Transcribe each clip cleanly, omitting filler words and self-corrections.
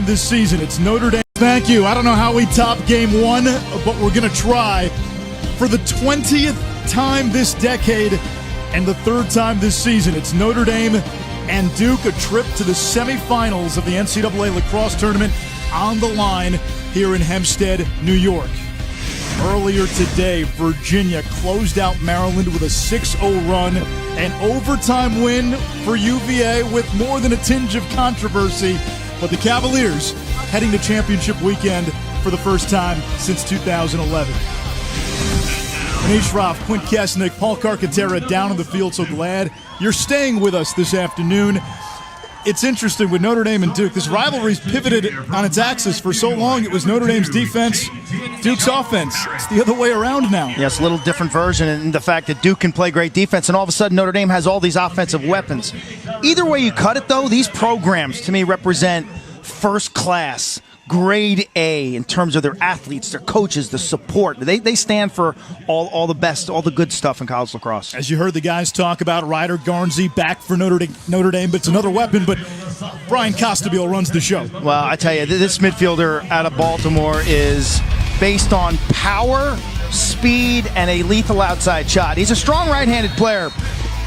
this season. It's Notre Dame. Thank you. I don't know how we top game one, but we're going to try. For the 20th time this decade and the third time this season, it's Notre Dame and Duke, a trip to the semifinals of the NCAA lacrosse tournament on the line here in Hempstead, New York. Earlier today, Virginia closed out Maryland with a 6-0 run, an overtime win for UVA with more than a tinge of controversy. But the Cavaliers heading to championship weekend for the first time since 2011. Manish Raff, Quint Kesnick, Paul Carcaterra down in the field. So glad you're staying with us this afternoon. It's interesting with Notre Dame and Duke. This rivalry's pivoted on its axis for so long. It was Notre Dame's defense, Duke's offense. It's the other way around now. Yes, a little different version in the fact that Duke can play great defense, and all of a sudden Notre Dame has all these offensive weapons. Either way you cut it, though, these programs, to me, represent first class, grade A in terms of their athletes, their coaches, the support. They stand for all the best, all the good stuff in college lacrosse. As you heard the guys talk about, Ryder Garnsey back for Notre Dame, but it's another weapon. But Brian Costabile runs the show. Well, I tell you, this midfielder out of Baltimore is based on power, speed, and a lethal outside shot. He's a strong right-handed player,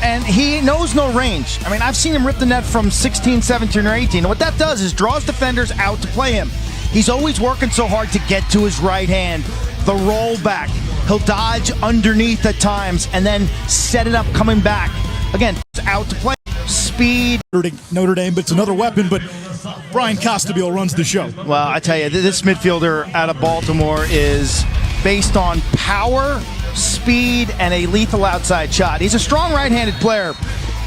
and he knows no range. I mean, I've seen him rip the net from 16, 17, or 18. And what that does is draws defenders out to play him. He's always working so hard to get to his right hand. The roll back. He'll dodge underneath at times and then set it up coming back. Again, out to play. Speed. Notre Dame, but it's another weapon. But Brian Costabile runs the show. Well, I tell you, this midfielder out of Baltimore is based on power, speed, and a lethal outside shot. He's a strong right-handed player,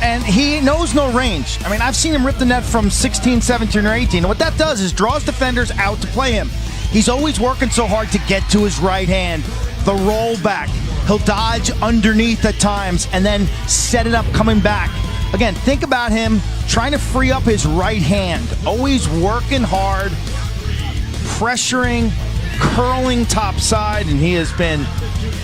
and he knows no range. I mean, I've seen him rip the net from 16, 17, or 18. And what that does is draws defenders out to play him. He's always working so hard to get to his right hand. The roll back. He'll dodge underneath at times and then set it up coming back. Again, think about him trying to free up his right hand. Always working hard, pressuring, curling topside, and he has been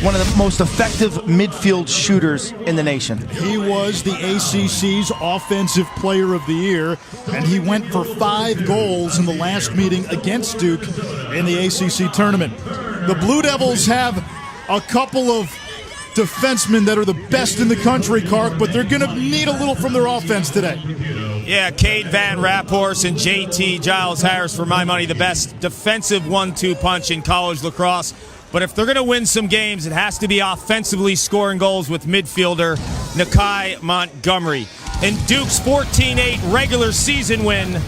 one of the most effective midfield shooters in the nation. He was the ACC's Offensive Player of the Year, and he went for 5 goals in the last meeting against Duke in the ACC tournament. The Blue Devils have a couple of defensemen that are the best in the country, Kark, but they're going to need a little from their offense today. Yeah, Cade Van Raphorst and JT Giles Harris, for my money, the best defensive 1-2 punch in college lacrosse. But if they're going to win some games, it has to be offensively scoring goals with midfielder Nakai Montgomery. In Duke's 14-8 regular season win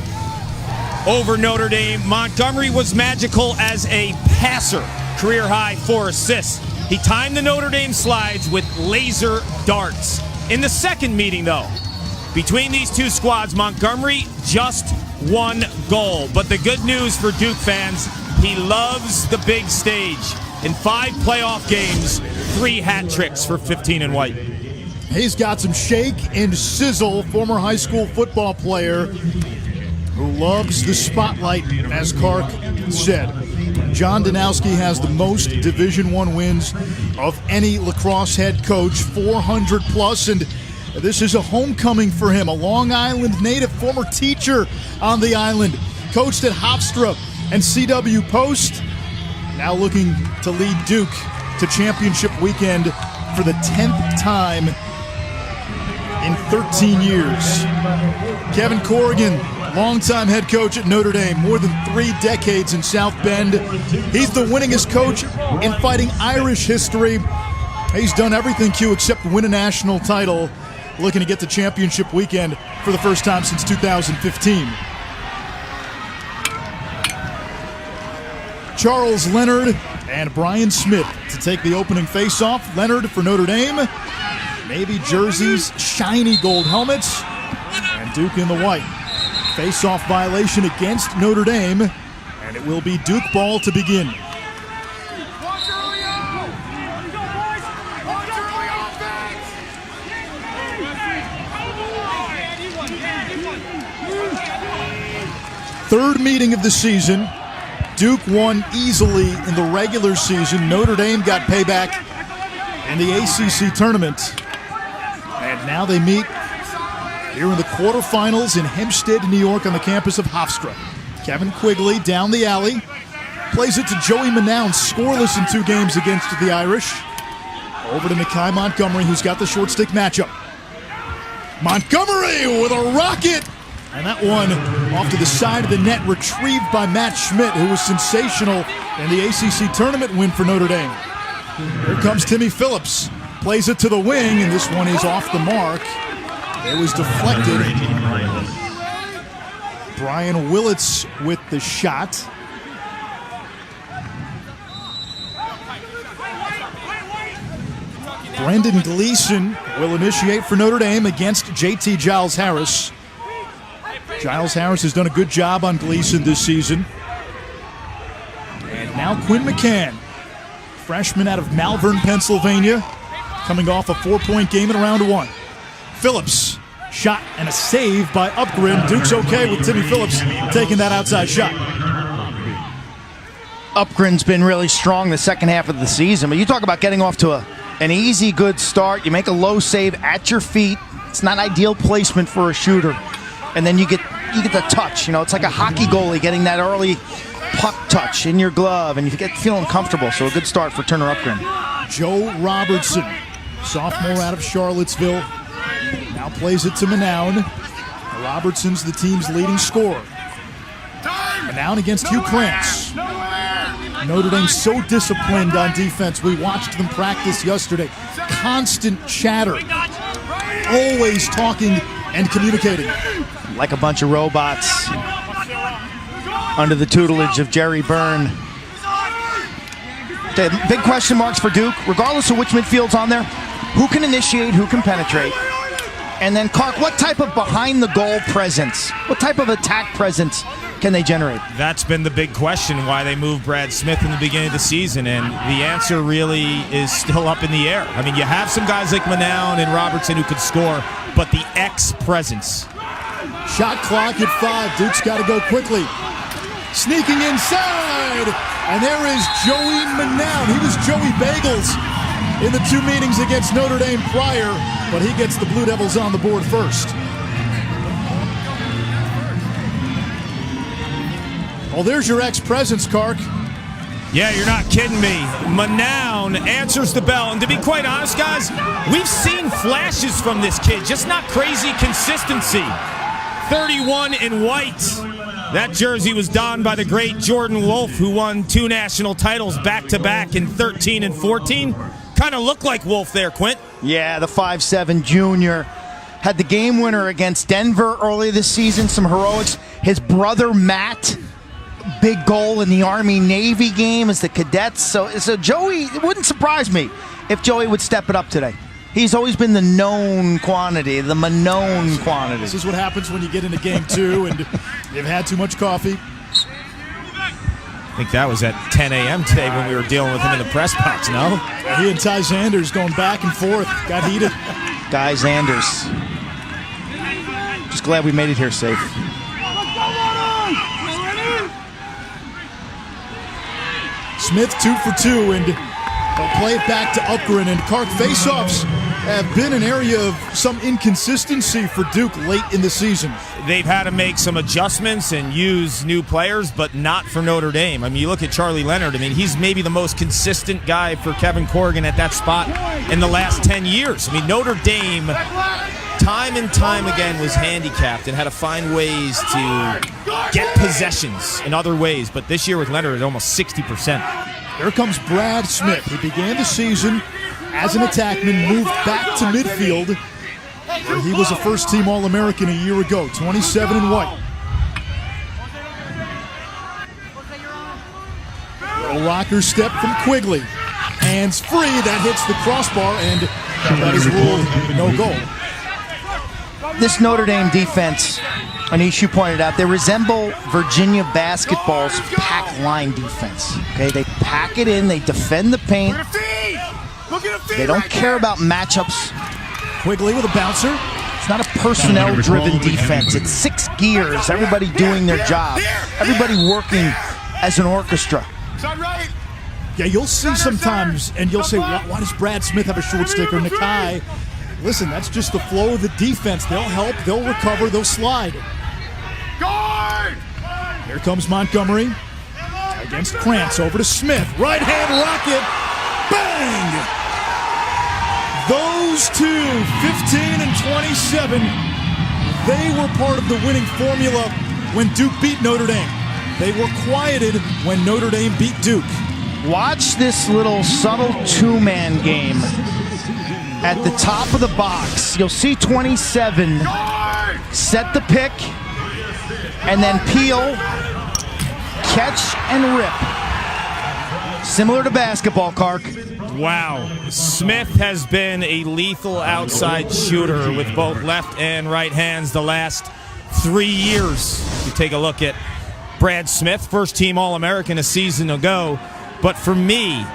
over Notre Dame, Montgomery was magical as a passer, career-high 4 assists. He timed the Notre Dame slides with laser darts. In the second meeting, though, between these two squads, Montgomery just 1 goal. But the good news for Duke fans, he loves the big stage. In 5 playoff games, 3 hat tricks for 15 and white. He's got some shake and sizzle, former high school football player who loves the spotlight, as Kark said. John Danowski has the most Division I wins of any lacrosse head coach, 400 plus, and this is a homecoming for him. A Long Island native, former teacher on the island, coached at Hofstra and CW Post, now looking to lead Duke to championship weekend for the 10th time in 13 years. Kevin Corrigan, longtime head coach at Notre Dame, more than 3 decades in South Bend. He's the winningest coach in Fighting Irish history. He's done everything, Q, except win a national title, looking to get to championship weekend for the first time since 2015. Charles Leonard and Brian Smith to take the opening face-off. Leonard for Notre Dame, navy jerseys, shiny gold helmets, and Duke in the white. Face-off violation against Notre Dame, and it will be Duke ball to begin. Third meeting of the season. Duke won easily in the regular season. Notre Dame got payback in the ACC tournament. And now they meet here in the quarterfinals in Hempstead, New York, on the campus of Hofstra. Kevin Quigley down the alley. Plays it to Joey Manown, scoreless in 2 games against the Irish. Over to Nakai Montgomery, who's got the short stick matchup. Montgomery with a rocket! And that one off to the side of the net, retrieved by Matt Schmidt, who was sensational in the ACC tournament win for Notre Dame. Here comes Timmy Phillips. Plays it to the wing, and this one is off the mark. It was deflected. Brian Willits with the shot. Brendan Gleason will initiate for Notre Dame against JT Giles Harris. Giles Harris has done a good job on Gleason this season. And now Quinn McCann, freshman out of Malvern, Pennsylvania, coming off a 4-point game in round 1. Phillips, shot and a save by Upgren. Duke's okay with Timmy Phillips taking that outside shot. Upgren's been really strong the second half of the season, but you talk about getting off to an easy, good start. You make a low save at your feet. It's not ideal placement for a shooter. And then you get the touch. You know, it's like a hockey goalie getting that early puck touch in your glove, and you get feeling comfortable. So a good start for Turner Upgren. Joe Robertson, sophomore out of Charlottesville, now plays it to Manown. Robertson's the team's leading scorer. Manown against Hugh Krantz. Notre Dame so disciplined on defense. We watched them practice yesterday. Constant chatter. Always talking and communicating. Like a bunch of robots under the tutelage of Jerry Byrne. The big question marks for Duke, regardless of which midfield's on there. Who can initiate, who can penetrate? And then, Clark, what type of behind-the-goal presence, what type of attack presence can they generate? That's been the big question, why they moved Brad Smith in the beginning of the season, and the answer really is still up in the air. I mean, you have some guys like Manown and Robertson who could score, but the X presence. Shot clock at 5. Duke's got to go quickly. Sneaking inside, and there is Joey Manown. He was Joey Bagels in the 2 meetings against Notre Dame prior, but he gets the Blue Devils on the board first. Well, there's your X presence, Kark. Yeah, you're not kidding me. Manown answers the bell. And to be quite honest, guys, we've seen flashes from this kid, just not crazy consistency. 31 in white. That jersey was donned by the great Jordan Wolfe, who won 2 national titles back-to-back in 13 and 14. Kind of looked like Wolfe there, Quint. Yeah, the 5'7" junior. Had the game winner against Denver early this season, some heroics. His brother, Matt, big goal in the Army-Navy game as the cadets. So Joey, it wouldn't surprise me if Joey would step it up today. He's always been the known quantity, the known quantity. This is what happens when you get into game 2 and you've had too much coffee. I think that was at 10 a.m. today when we were dealing with him in the press box, no? He and Ty Zanders going back and forth. Got heated. Guy Zanders. Just glad we made it here safe. Smith 2 for 2, and they'll play it back to Upgren. And Kark, faceoffs have been an area of some inconsistency for Duke late in the season. They've had to make some adjustments and use new players, but not for Notre Dame. I mean, you look at Charlie Leonard. I mean, he's maybe the most consistent guy for Kevin Corrigan at that spot in the last 10 years. I mean, Notre Dame, time and time again, was handicapped and had to find ways to get possessions in other ways. But this year with Leonard, it's almost 60%. Here comes Brad Smith. He began the season as an attackman, moved back to midfield, where he was a first-team All-American a year ago, 27 in white. Little rocker step from Quigley. Hands free, that hits the crossbar, and that is ruled no goal. This Notre Dame defense, Anish, you pointed out, they resemble Virginia basketball's pack line defense. Okay, they pack it in, they defend the paint. They don't care about matchups. Quigley with a bouncer. It's not a personnel-driven defense. It's 6 gears, everybody doing their job, everybody working as an orchestra. Yeah, you'll see sometimes, and you'll say, why does Brad Smith have a short stick or Nakai? Listen, that's just the flow of the defense. They'll help, they'll recover, they'll slide. Here comes Montgomery against Krantz. Over to Smith. Right hand rocket. Bang! Those two, 15 and 27, they were part of the winning formula when Duke beat Notre Dame. They were quieted when Notre Dame beat Duke. Watch this little subtle two-man game. At the top of the box, you'll see 27 set the pick, and then peel, catch, and rip. Similar to basketball, Kark. Wow. Smith has been a lethal outside shooter with both left and right hands the last 3 years. You take a look at Brad Smith, first-team All-American a season ago. But for me,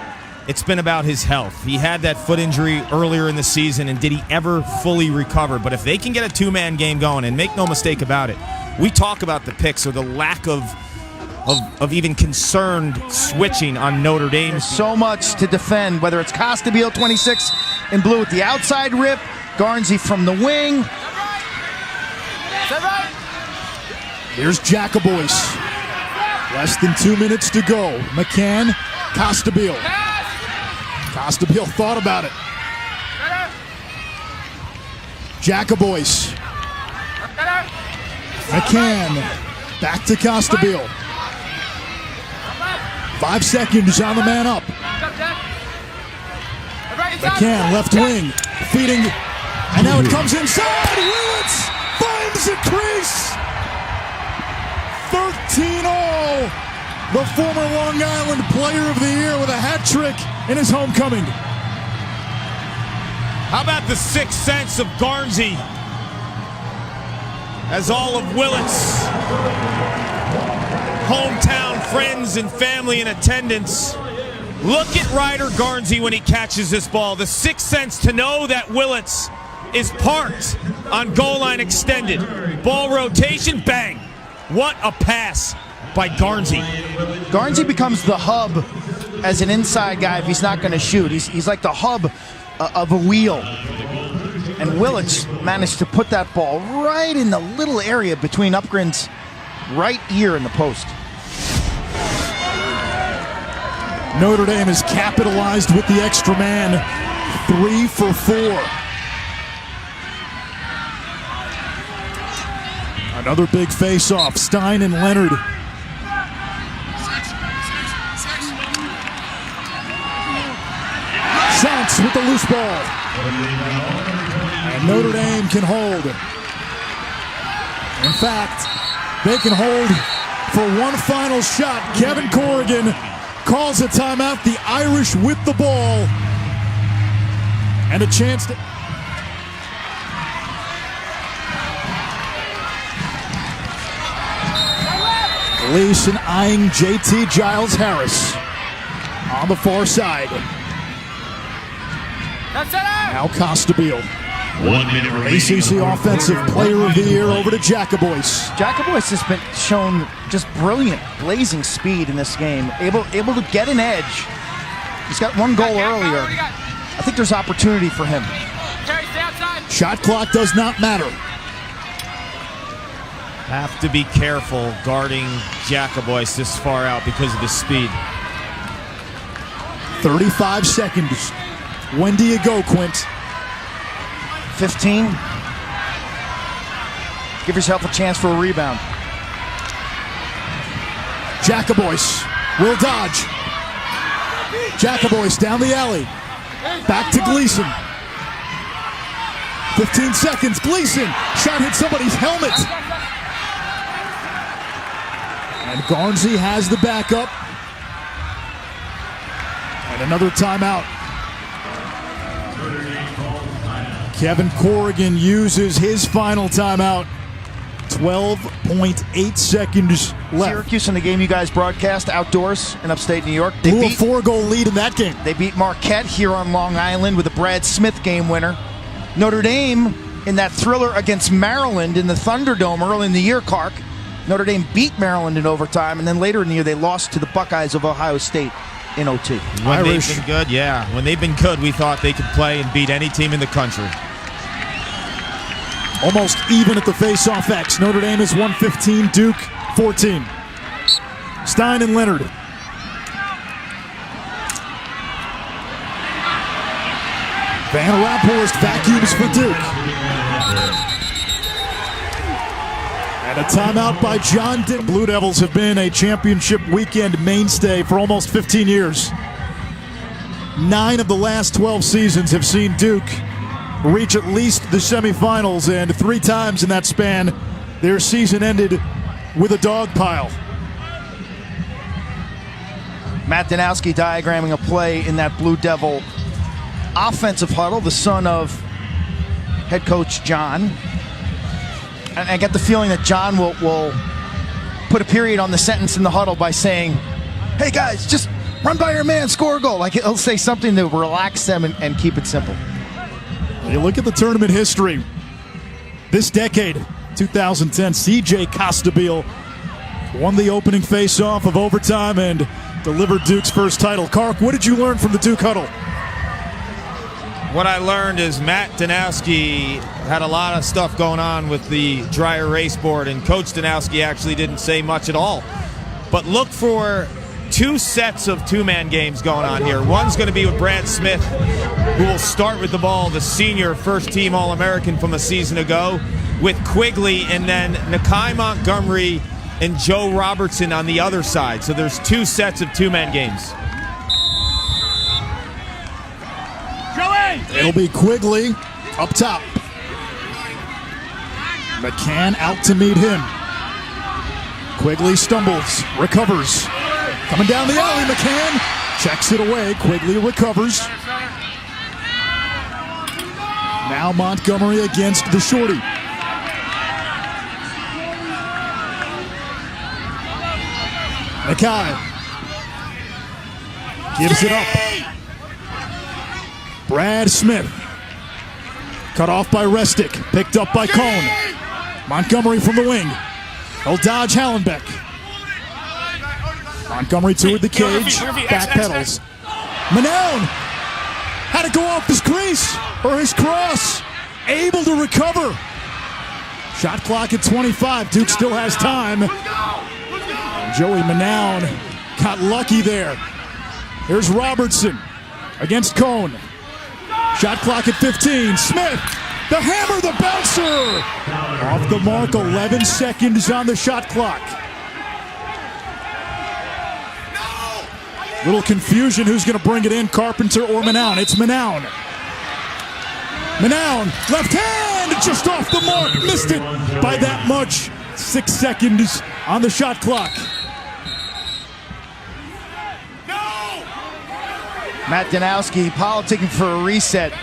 it's been about his health. He had that foot injury earlier in the season, and did he ever fully recover? But if they can get a two-man game going, and make no mistake about it, we talk about the picks or the lack of even concerned switching on Notre Dame. There's so much to defend, whether it's Costabile, 26 in blue with the outside rip, Garnsey from the wing. Here's Jacobois. Less than 2 minutes to go. McCann, Costabile. Costabile thought about it. Jacobois. McCann. Back to Costabile. 5 seconds on the man up. McCann, left wing. Feeding. And now it comes inside. Willits finds a crease. 13-all. The former Long Island Player of the Year with a hat trick in his homecoming. How about the sixth sense of Garnsey as all of Willits' hometown friends and family in attendance look at Ryder Garnsey when he catches this ball. The sixth sense to know that Willits is parked on goal line extended. Ball rotation, bang. What a pass by Garnsey. Garnsey becomes the hub as an inside guy if he's not going to shoot. He's like the hub of a wheel. And Willits managed to put that ball right in the little area between Upgren's right ear and the post. Notre Dame has capitalized with the extra man. 3 for 4. Another big face-off. Stein and Leonard. Shantz with the loose ball. And Notre Dame can hold. In fact, they can hold for one final shot. Kevin Corrigan calls a timeout. The Irish with the ball. And a chance to... Gleason eyeing JT Giles Harris on the far side. Now Costabile. 1 minute remaining. ACC Offensive Player of the Year over to Jacobois. Jacobois has been shown just brilliant, blazing speed in this game. Able to get an edge. He's got one goal earlier. I think there's opportunity for him. Shot clock does not matter. Have to be careful guarding Jacobois this far out because of his speed. 35 seconds. When do you go, Quint? 15. Give yourself a chance for a rebound. Jacobois will dodge. Jacobois down the alley. Back to Gleason. 15 seconds. Gleason. Shot hit somebody's helmet. And Garnsey has the backup. And another timeout. Kevin Corrigan uses his final timeout. 12.8 seconds left. Syracuse in the game you guys broadcast outdoors in upstate New York. They blew a beat 4-goal lead in that game. They beat Marquette here on Long Island with a Brad Smith game winner. Notre Dame in that thriller against Maryland in the Thunderdome early in the year, Kark. Notre Dame beat Maryland in overtime, and then later in the year they lost to the Buckeyes of Ohio State in OT. When they've been good, yeah. When they've been good, we thought they could play and beat any team in the country. Almost even at the face-off X. Notre Dame is 115, Duke 14. Stein and Leonard. Van Raaphorst vacuums for Duke. And a timeout by John Dick. Blue Devils have been a championship weekend mainstay for almost 15 years. 9 of the last 12 seasons have seen Duke reach at least the semifinals, and 3 times in that span, their season ended with a dog pile. Matt Danowski diagramming a play in that Blue Devil offensive huddle, the son of head coach John. And I get the feeling that John will put a period on the sentence in the huddle by saying, hey guys, just run by your man, score a goal. Like, he'll say something to relax them and keep it simple. You look at the tournament history. This decade, 2010, C.J. Costabile won the opening face-off of overtime and delivered Duke's first title. Kark, what did you learn from the Duke huddle? What I learned is Matt Danowski had a lot of stuff going on with the dry erase board, and Coach Danowski actually didn't say much at all. But look for 2 sets of 2-man games going on here. One's going to be with Brad Smith, who will start with the ball, the senior first-team All-American from a season ago, with Quigley, and then Nakai Montgomery and Joe Robertson on the other side. So there's 2 sets of 2-man games. It'll be Quigley up top. McCann out to meet him. Quigley stumbles, recovers. Coming down the alley, McCann checks it away. Quigley recovers. Now Montgomery against the shorty. Nakai gives it up. Brad Smith, cut off by Restick, picked up by Cone. Montgomery from the wing. He'll dodge Hallenbeck. Montgomery toward the cage, back pedals. Manown had to go off his crease, or his cross. Able to recover. Shot clock at 25, Duke still has time. Joey Manown got lucky there. Here's Robertson against Cone. Shot clock at 15. Smith, the hammer, the bouncer. Off the mark, 11 seconds on the shot clock. Little confusion who's going to bring it in, Carpenter or Manown. It's Manown. Manown, left hand, just off the mark. Missed it by that much. 6 seconds on the shot clock. Matt Danowski politicking for a reset.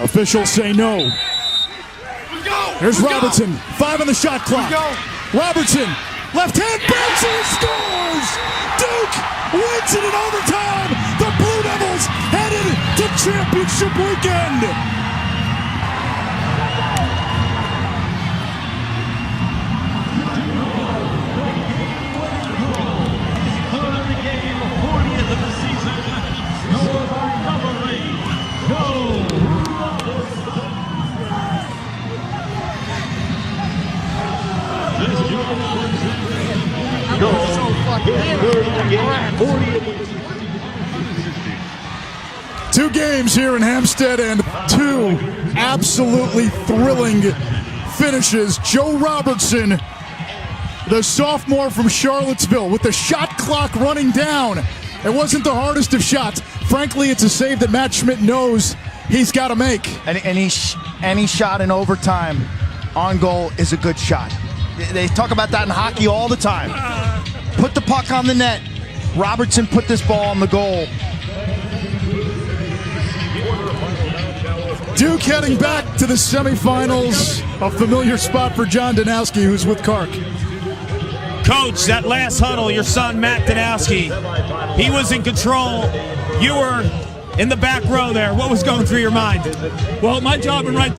Officials say no. Here's Robertson, 5 on the shot clock. Robertson, left hand, bouncer, scores! Duke wins it in overtime. The Blue Devils headed to championship weekend. Two games here in Hampstead and 2 absolutely thrilling finishes. Joe Robertson, the sophomore from Charlottesville, with the shot clock running down. It wasn't the hardest of shots. Frankly, it's a save that Matt Schmidt knows he's got to make. Any shot in overtime on goal is a good shot. They talk about that in hockey all the time. Put the puck on the net. Robertson put this ball on the goal. Duke heading back to the semifinals. A familiar spot for John Danowski, who's with Kark. Coach, that last huddle, your son Matt Danowski, he was in control. You were in the back row there. What was going through your mind? Well, my job in right